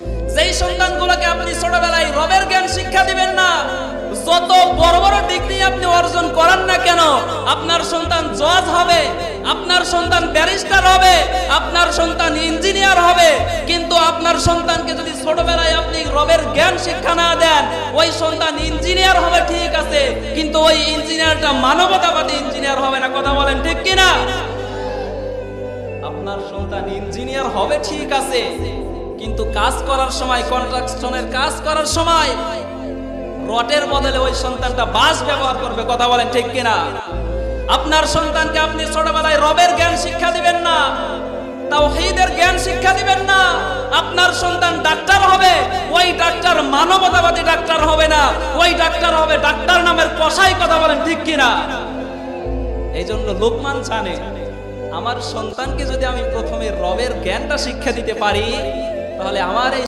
যেই সন্তানগুলোকে আপনি ছোটবেলায় রবের জ্ঞান শিক্ষা দিবেন না, যত বড় বড় ডিগ্রি আপনি অর্জন করেন না কেন, আপনার সন্তান জজ হবে, আপনার সন্তান ব্যারিস্টার হবে, আপনার সন্তান ইঞ্জিনিয়ার হবে, কিন্তু আপনার সন্তানকে যদি ছোটবেলায় আপনি রবের জ্ঞান শিক্ষা না দেন, ওই সন্তান ইঞ্জিনিয়ার হবে ঠিক আছে, কিন্তু ওই ইঞ্জিনিয়ারটা মানবতাবাদী ইঞ্জিনিয়ার হবে না। কথা বলেন ঠিক কিনা? আপনার সন্তান ইঞ্জিনিয়ার হবে ঠিক আছে, কিন্তু কাজ করার সময়, কনস্ট্রাকশনের কাজ করার সময় রটের বদলে ওই সন্তানটা বাঁশ ব্যবহার করবে। কথা বলেন ঠিক কিনা? আপনার সন্তানকে আপনি ছোটবেলায় রবের জ্ঞান শিক্ষা দিবেন না, তাওহীদের জ্ঞান শিক্ষা দিবেন না, আপনার সন্তান ডাক্তার হবে, ওই ডাক্তার মানবতাবাদী ডাক্তার হবে না, ওই ডাক্তার হবে ডাক্তার নামের কসাই। কথা বলেন ঠিক কিনা? এই জন্য লোকমান জানে, আমার সন্তানকে যদি আমি প্রথমে রবের জ্ঞানটা শিক্ষা দিতে পারি, তাহলে আমার এই